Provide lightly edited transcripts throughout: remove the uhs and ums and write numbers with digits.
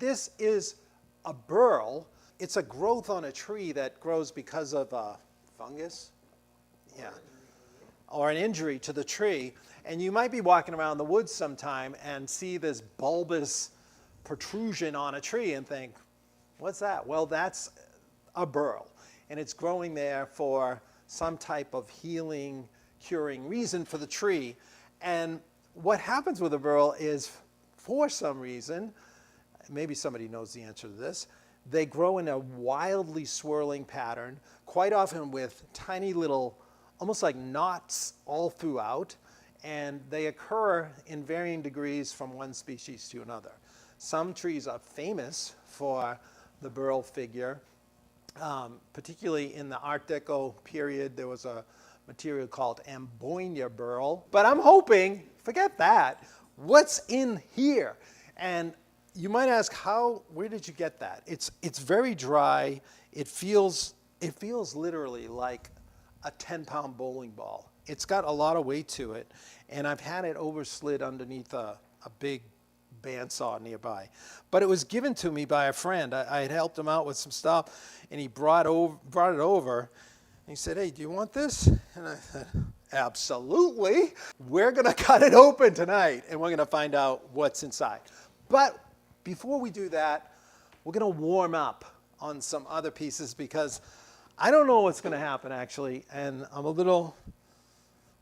This is a burl. It's a growth on a tree that grows because of a fungus, or an injury to the tree. And you might be walking around the woods sometime and see this bulbous protrusion on a tree and think, what's that? Well, that's a burl. And it's growing there for some type of healing, curing reason for the tree. And what happens with a burl is, for some reason, maybe somebody knows the answer to this, they grow in a wildly swirling pattern, quite often with tiny little, almost like knots all throughout, and they occur in varying degrees from one species to another. Some trees are famous for the burl figure. Particularly in the Art Deco period, there was a material called Ambonia burl. But I'm hoping, forget that, what's in here? And you might ask, where did you get that? It's very dry. It feels literally like a 10-pound bowling ball. It's got a lot of weight to it, and I've had it overslid underneath a big bandsaw nearby. But it was given to me by a friend. I had helped him out with some stuff, and he brought it over, and he said, hey, do you want this? And I said, absolutely. We're going to cut it open tonight, and we're going to find out what's inside. But before we do that, we're going to warm up on some other pieces, because I don't know what's going to happen, actually, and I'm a little,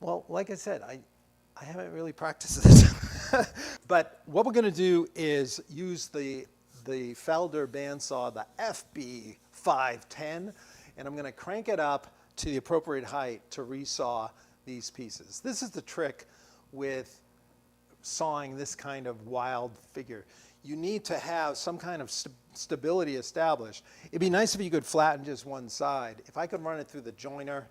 well, like I said, I haven't really practiced this. But what we're going to do is use the Felder bandsaw, the FB 510, and I'm going to crank it up to the appropriate height to resaw these pieces. This is the trick with sawing this kind of wild figure. You need to have some kind of stability established. It'd be nice if you could flatten just one side. If I could run it through the joiner,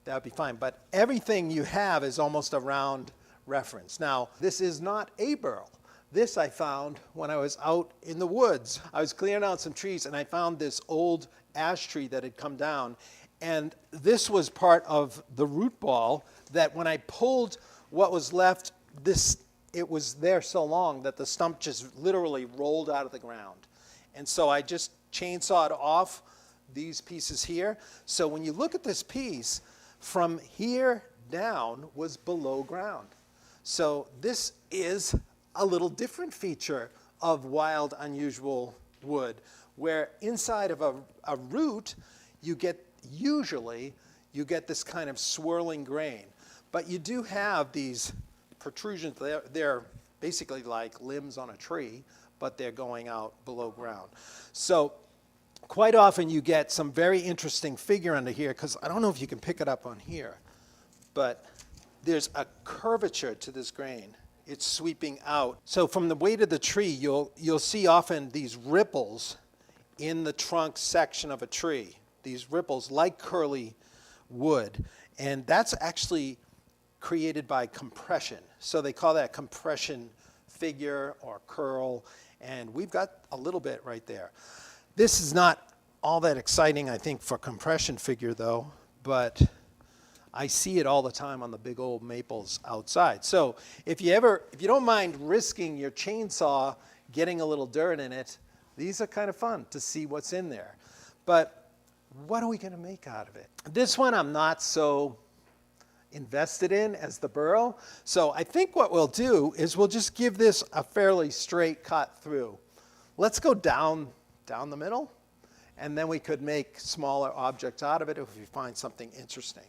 that would be fine. But everything you have is almost a round reference. Now, this is not a burl. This I found when I was out in the woods. I was clearing out some trees, and I found this old ash tree that had come down. And this was part of the root ball that when I pulled what was left, it was there so long that the stump just literally rolled out of the ground. And so I just chainsawed off these pieces here. So when you look at this piece, from here down was below ground. So this is a little different feature of wild, unusual wood, where inside of a root, usually you get this kind of swirling grain. But you do have these protrusions. They're basically like limbs on a tree, but they're going out below ground. So quite often you get some very interesting figure under here, because I don't know if you can pick it up on here, but there's a curvature to this grain. It's sweeping out. So from the weight of the tree, you'll see often these ripples in the trunk section of a tree. These ripples like curly wood. And that's actually created by compression. So they call that compression figure or curl. And we've got a little bit right there. This is not all that exciting, I think, for compression figure, though. But I see it all the time on the big old maples outside. So if you don't mind risking your chainsaw getting a little dirt in it, these are kind of fun to see what's in there. But what are we going to make out of it? This one I'm not so invested in as the burl. So I think what we'll do is we'll just give this a fairly straight cut through. Let's go down the middle, and then we could make smaller objects out of it if we find something interesting.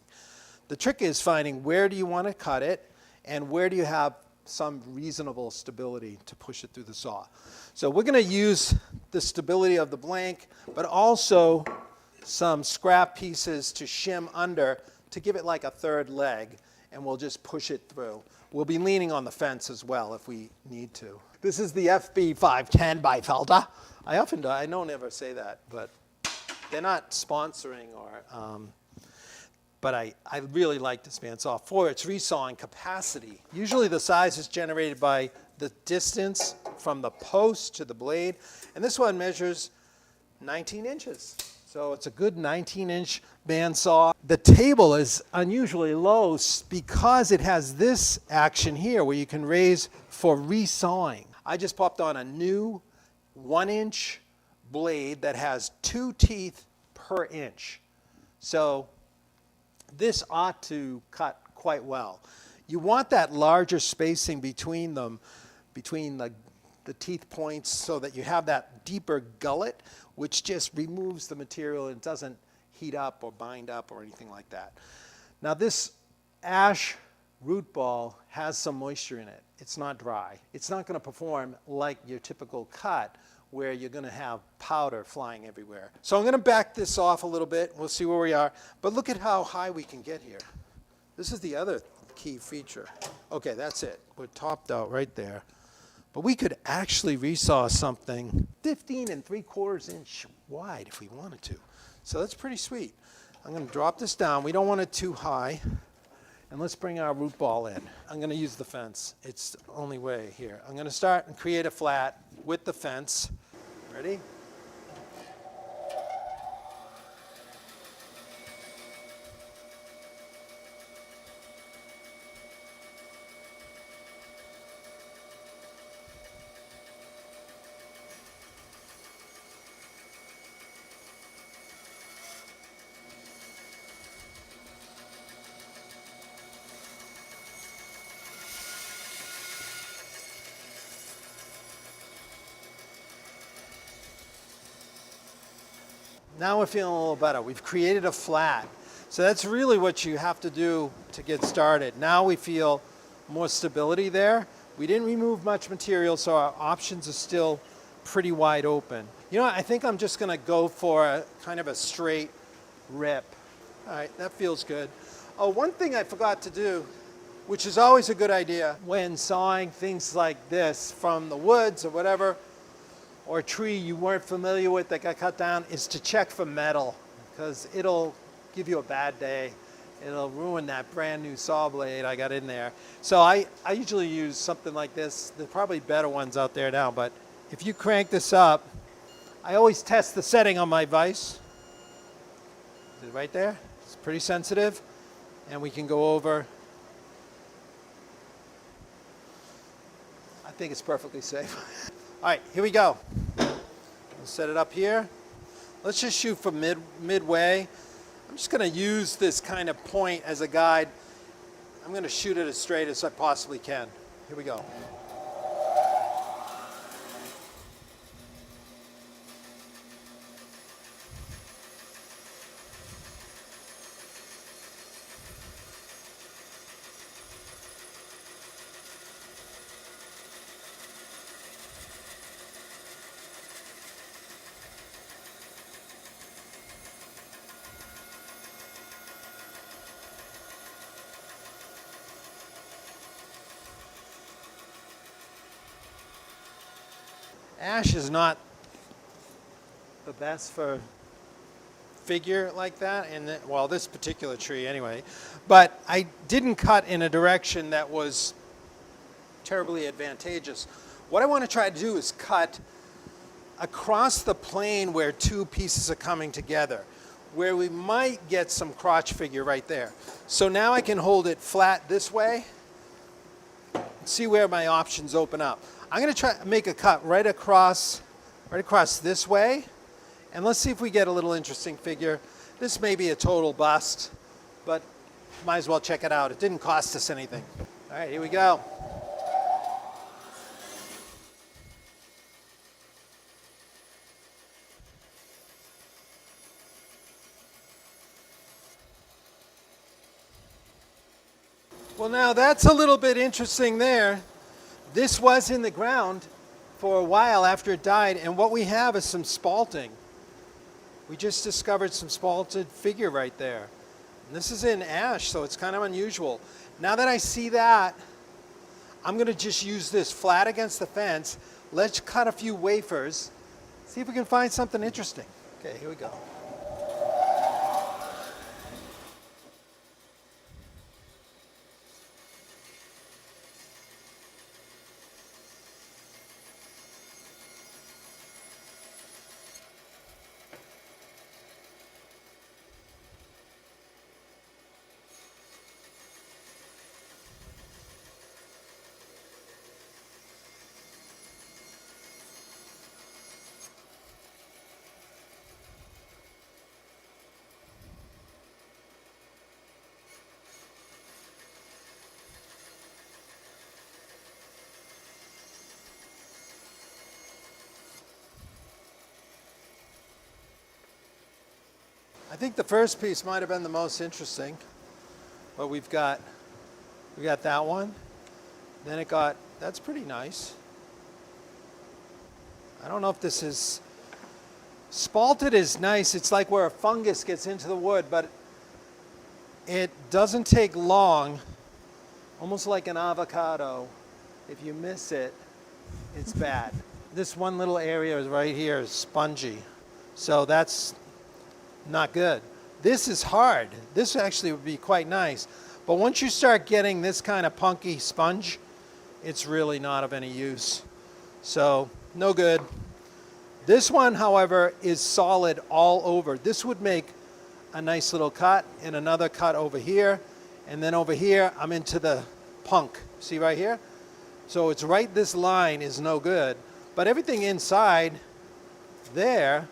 The trick is finding where do you want to cut it and where do you have some reasonable stability to push it through the saw. So we're going to use the stability of the blank, but also some scrap pieces to shim under to give it like a third leg, and we'll just push it through. We'll be leaning on the fence as well if we need to. This is the FB 510 by Felder. I don't ever say that, but they're not sponsoring or... But I really like this bandsaw for its resawing capacity. Usually the size is generated by the distance from the post to the blade. And this one measures 19 inches. So it's a good 19-inch bandsaw. The table is unusually low because it has this action here where you can raise for resawing. I just popped on a new 1-inch blade that has 2 teeth per inch. So this ought to cut quite well. You want that larger spacing between them, between the teeth points, so that you have that deeper gullet, which just removes the material and doesn't heat up or bind up or anything like that. Now this ash root ball has some moisture in it. It's not dry. It's not going to perform like your typical cut where you're going to have powder flying everywhere. So I'm going to back this off a little bit. We'll see where we are. But look at how high we can get here. This is the other key feature. Okay, that's it. We're topped out right there. But we could actually resaw something 15 3/4 inch wide if we wanted to. So that's pretty sweet. I'm going to drop this down. We don't want it too high. And let's bring our root ball in. I'm going to use the fence. It's the only way here. I'm going to start and create a flat with the fence. Ready? Now we're feeling a little better. We've created a flat. So that's really what you have to do to get started. Now we feel more stability there. We didn't remove much material, so our options are still pretty wide open. You know what? I think I'm just going to go for a kind of a straight rip. All right, that feels good. Oh, one thing I forgot to do, which is always a good idea when sawing things like this from the woods or whatever, or a tree you weren't familiar with that got cut down, is to check for metal, because it'll give you a bad day. It'll ruin that brand new saw blade I got in there. So I usually use something like this. There's probably better ones out there now, but if you crank this up, I always test the setting on my vise. Is it right there? It's pretty sensitive, and we can go over. I think it's perfectly safe. All right, here we go. We'll set it up here. Let's just shoot from midway. I'm just going to use this kind of point as a guide. I'm going to shoot it as straight as I possibly can. Here we go. Ash is not the best for figure like that, and well, this particular tree anyway. But I didn't cut in a direction that was terribly advantageous. What I want to try to do is cut across the plane where two pieces are coming together, where we might get some crotch figure right there. So now I can hold it flat this way and see where my options open up. I'm going to try to make a cut right across this way, and let's see if we get a little interesting figure. This may be a total bust, but might as well check it out. It didn't cost us anything. All right, here we go. Well, now that's a little bit interesting there. This was in the ground for a while after it died, and what we have is some spalting. We just discovered some spalted figure right there. And this is in ash, so it's kind of unusual. Now that I see that, I'm going to just use this flat against the fence. Let's cut a few wafers, see if we can find something interesting. Okay, here we go. I think the first piece might have been the most interesting, but we got that one. Then that's pretty nice. I don't know if this is, spalted is nice. It's like where a fungus gets into the wood, but it doesn't take long, almost like an avocado. If you miss it, it's bad. This one little area is right here is spongy, so that's not good. This is hard. This actually would be quite nice, but once you start getting this kind of punky sponge, it's really not of any use. So no good. This one, however, is solid all over. This would make a nice little cut, and another cut over here, and then over here I'm into the punk. See right here? So it's right, this line is no good, but everything inside there,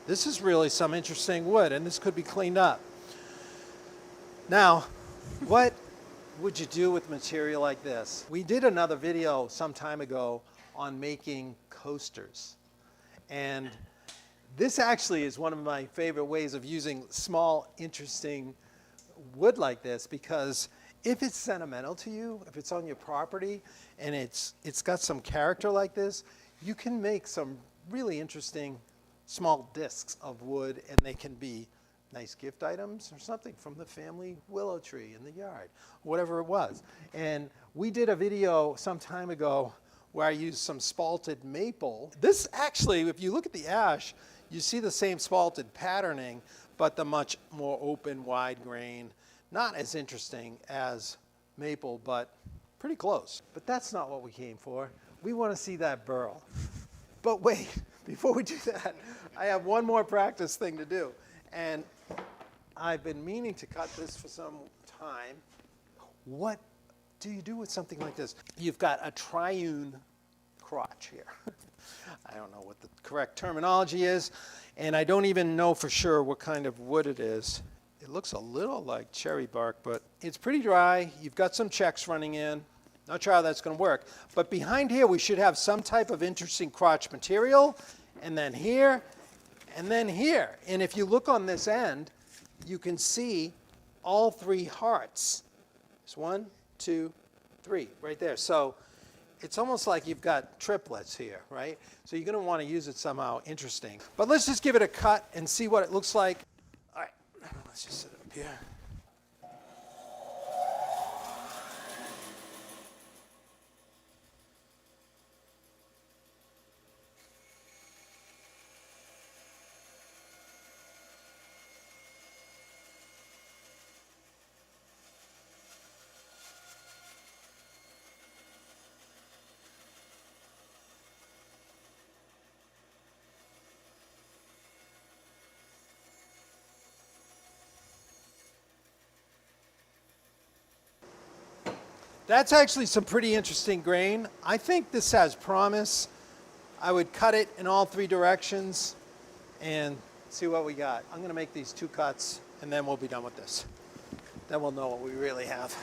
this is really some interesting wood, and this could be cleaned up. Now, what would you do with material like this? We did another video some time ago on making coasters. And this actually is one of my favorite ways of using small, interesting wood like this, because if it's sentimental to you, if it's on your property and it's got some character like this, you can make some really interesting small discs of wood, and they can be nice gift items or something from the family willow tree in the yard, whatever it was. And we did a video some time ago where I used some spalted maple. This actually, if you look at the ash, you see the same spalted patterning, but the much more open, wide grain. Not as interesting as maple, but pretty close. But that's not what we came for. We want to see that burl. But wait, before we do that, I have one more practice thing to do. And I've been meaning to cut this for some time. What do you do with something like this? You've got a triune crotch here. I don't know what the correct terminology is, and I don't even know for sure what kind of wood it is. It looks a little like cherry bark, but it's pretty dry. You've got some checks running in. Not sure how that's going to work. But behind here, we should have some type of interesting crotch material, and then here, and then here. And if you look on this end, you can see all three hearts. There's 1, 2, 3 right there. So it's almost like you've got triplets here, right? So you're going to want to use it somehow interesting. But let's just give it a cut and see what it looks like. All right, let's just sit up here. That's actually some pretty interesting grain. I think this has promise. I would cut it in all three directions and see what we got. I'm going to make these 2 cuts, and then we'll be done with this. Then we'll know what we really have.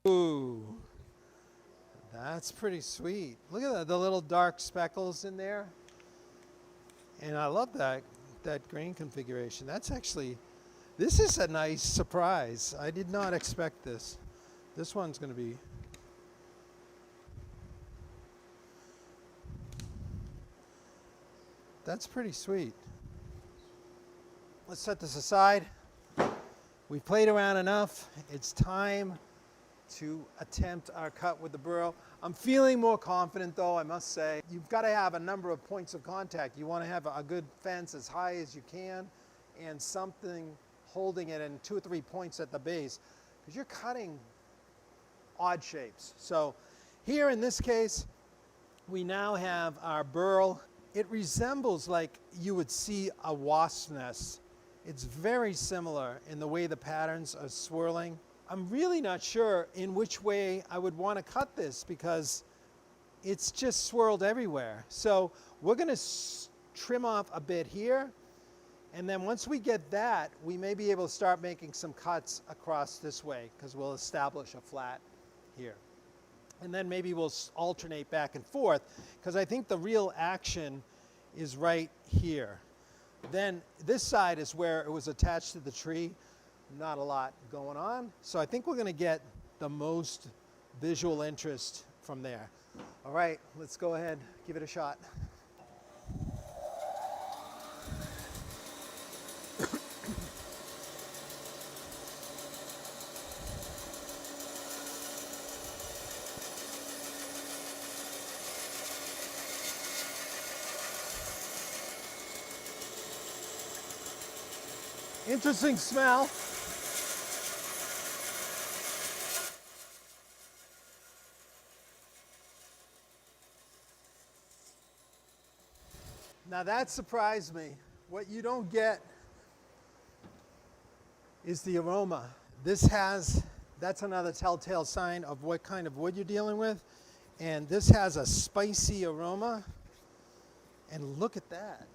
Ooh, that's pretty sweet. Look at the little dark speckles in there. And I love that grain configuration. That's actually, this is a nice surprise. I did not expect this. This one's going to be, that's pretty sweet. Let's set this aside. We've played around enough. It's time to attempt our cut with the Burl. I'm feeling more confident though, I must say. You've got to have a number of points of contact. You want to have a good fence as high as you can and something holding it in 2 or 3 points at the base, because you're cutting odd shapes. So here in this case, we now have our Burl. It resembles like you would see a wasp nest. It's very similar in the way the patterns are swirling. I'm really not sure in which way I would want to cut this because it's just swirled everywhere. So we're going to trim off a bit here, and then once we get that, we may be able to start making some cuts across this way because we'll establish a flat here. And then maybe we'll alternate back and forth because I think the real action is right here. Then this side is where it was attached to the tree. Not a lot going on. So I think we're going to get the most visual interest from there. All right, let's go ahead, give it a shot. Interesting smell. Now that surprised me. What you don't get is the aroma. That's another telltale sign of what kind of wood you're dealing with. And this has a spicy aroma. And look at that.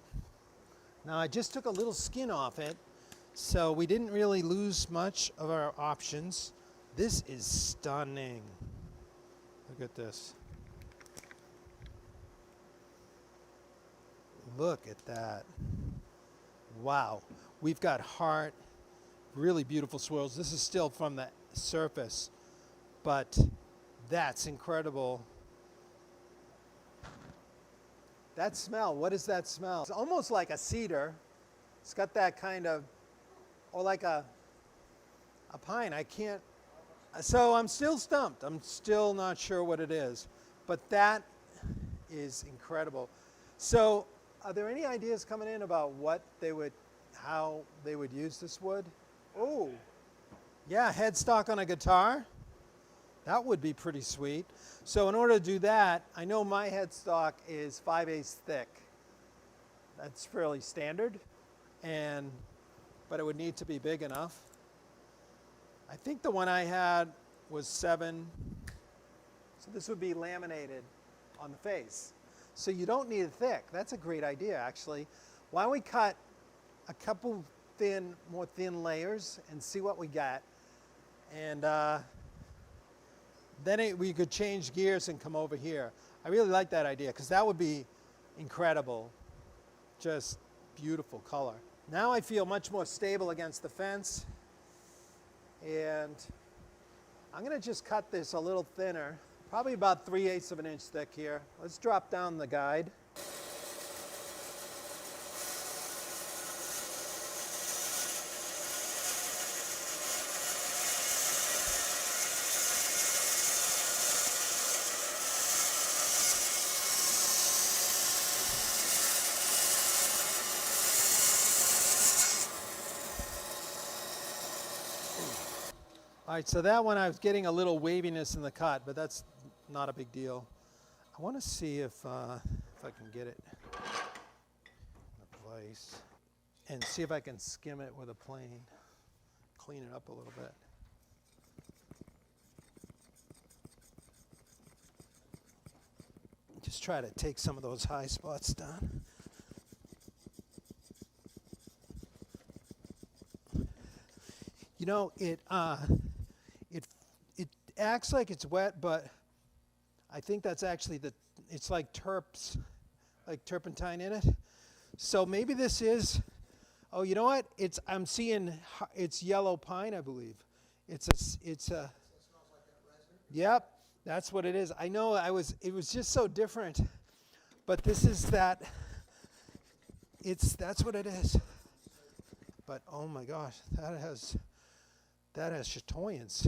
Now I just took a little skin off it, so we didn't really lose much of our options. This is stunning. Look at this. Look at that. Wow. We've got heart, really beautiful swirls. This is still from the surface, but that's incredible. That smell, what is that smell? It's almost like a cedar. It's got that kind of, or like a pine. I can't, so I'm still stumped. I'm still not sure what it is, but that is incredible. So are there any ideas coming in about how they would use this wood? Oh, yeah, headstock on a guitar. That would be pretty sweet. So in order to do that, I know my headstock is 5/8 thick. That's fairly standard, but it would need to be big enough. I think the one I had was 7, so this would be laminated on the face. So you don't need it thick. That's a great idea, actually. Why don't we cut a couple more thin layers and see what we got, and then we could change gears and come over here. I really like that idea because that would be incredible. Just beautiful color. Now I feel much more stable against the fence, and I'm going to just cut this a little thinner, probably about 3/8 of an inch thick here. Let's drop down the guide. All right, so that one I was getting a little waviness in the cut, but that's not a big deal. I want to see if I can get it in a place and see if I can skim it with a plane, clean it up a little bit. Just try to take some of those high spots down. You know, it acts like it's wet, but I think that's actually it's like like turpentine in it. So maybe this is, oh, you know what? I'm seeing it's yellow pine, I believe. It's a. So it smells like that resin? Yep, that's what it is. I know it was just so different, but this is that. That's what it is. But oh my gosh, that has that has chatoyance.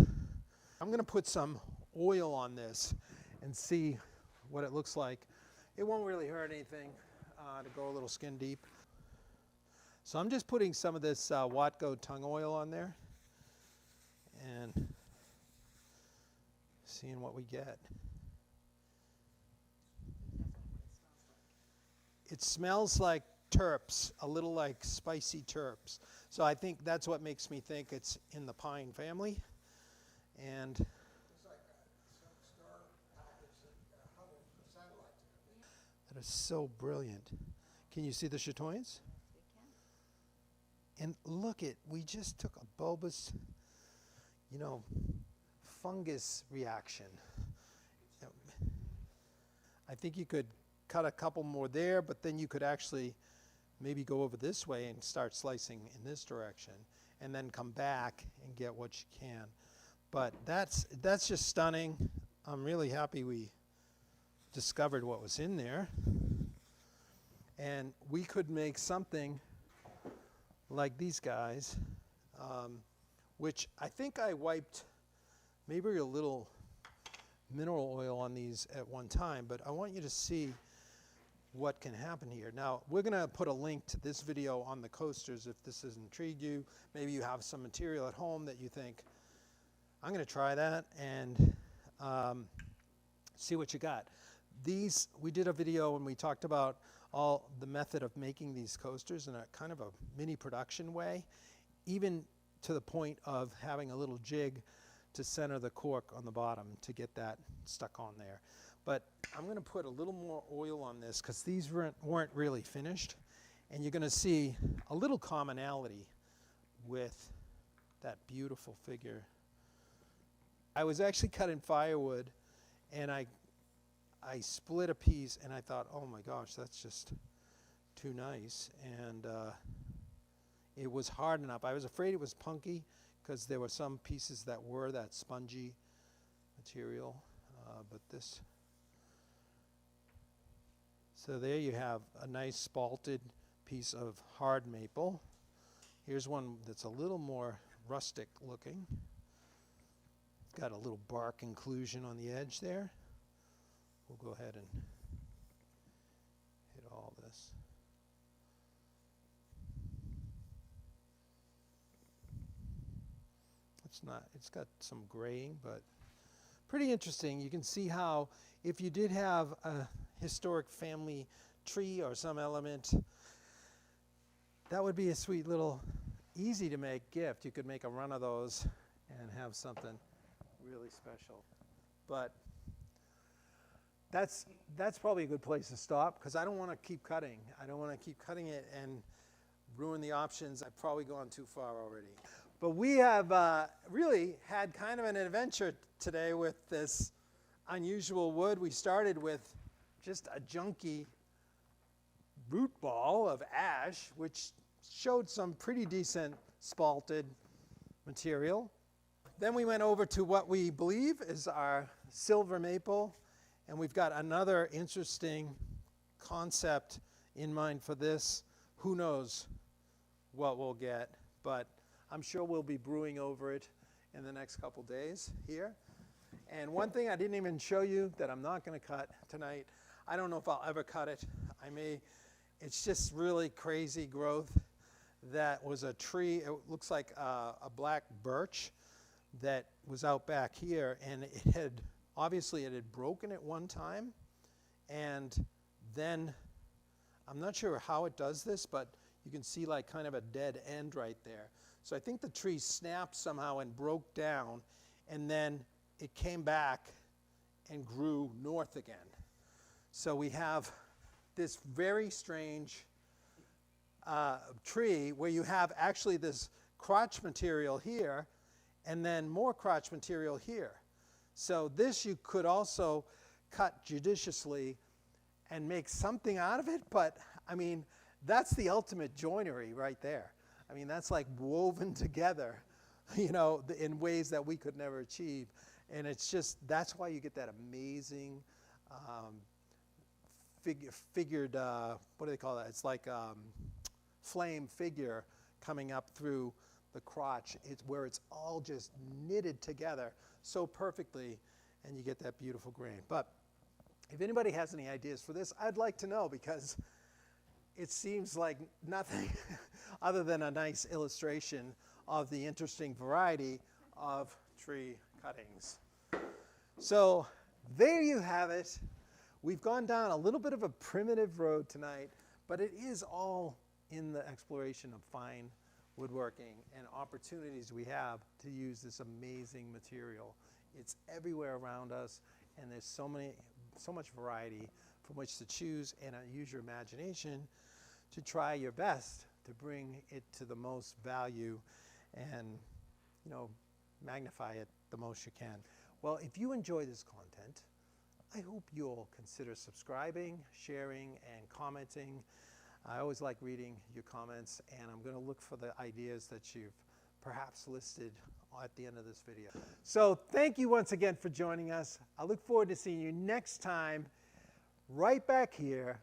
I'm going to put some oil on this and see what it looks like. It won't really hurt anything to go a little skin deep. So I'm just putting some of this Watco tung oil on there and seeing what we get. It smells like terps, a little like spicy terps. So I think that's what makes me think it's in the pine family. And it's like some star package that Hubble satellite. That is so brilliant. Can you see the chatoyance? And look it, we just took a bulbous, you know, fungus reaction. I think you could cut a couple more there, but then you could actually maybe go over this way and start slicing in this direction and then come back and get what you can. But that's just stunning. I'm really happy we discovered what was in there. And we could make something like these guys, which I think I wiped maybe a little mineral oil on these at one time, but I want you to see what can happen here. Now, we're going to put a link to this video on the coasters if this has intrigued you. Maybe you have some material at home that you think, I'm going to try that and see what you got. These, we did a video and we talked about all the method of making these coasters in a kind of a mini production way, even to the point of having a little jig to center the cork on the bottom to get that stuck on there. But I'm going to put a little more oil on this because these weren't really finished, and you're going to see a little commonality with that beautiful figure. I was actually cutting firewood and I split a piece and I thought, oh my gosh, that's just too nice. And it was hard enough. I was afraid it was punky because there were some pieces that were that spongy material. But this, so there you have a nice spalted piece of hard maple. Here's one that's a little more rustic looking. Got a little bark inclusion on the edge there. We'll go ahead and hit all this. It's got some graying, but pretty interesting. You can see how if you did have a historic family tree or some element, that would be a sweet little, easy to make gift. You could make a run of those and have something really special. But that's probably a good place to stop because I don't want to keep cutting. I don't want to keep cutting it and ruin the options. I've probably gone too far already. But we have really had kind of an adventure today with this unusual wood. We started with just a junky root ball of ash, which showed some pretty decent spalted material. Then we went over to what we believe is our silver maple. And we've got another interesting concept in mind for this. Who knows what we'll get, but I'm sure we'll be brewing over it in the next couple days here. And one thing I didn't even show you that I'm not going to cut tonight, I don't know if I'll ever cut it. I may. It's just really crazy growth. That was a tree. It looks like a black birch that was out back here, and it had obviously it had broken at one time, and then I'm not sure how it does this, but you can see like kind of a dead end right there. So I think the tree snapped somehow and broke down, and then it came back and grew north again. So we have this very strange tree where you have actually this crotch material here and then more crotch material here. So this you could also cut judiciously and make something out of it, but I mean, that's the ultimate joinery right there. I mean, that's like woven together, you know, in ways that we could never achieve. And it's just, that's why you get that amazing figured, what do they call that? It's like flame figure coming up through the crotch. It's where it's all just knitted together so perfectly, and you get that beautiful grain. But if anybody has any ideas for this, I'd like to know, because it seems like nothing other than a nice illustration of the interesting variety of tree cuttings. So there you have it. We've gone down a little bit of a primitive road tonight, but it is all in the exploration of fine woodworking and opportunities we have to use this amazing material. It's everywhere around us, and there's so much variety from which to choose, and use your imagination to try your best to bring it to the most value and, you know, magnify it the most you can. Well, if you enjoy this content, I hope you'll consider subscribing, sharing, and commenting. I always like reading your comments, and I'm going to look for the ideas that you've perhaps listed at the end of this video. So thank you once again for joining us. I look forward to seeing you next time right back here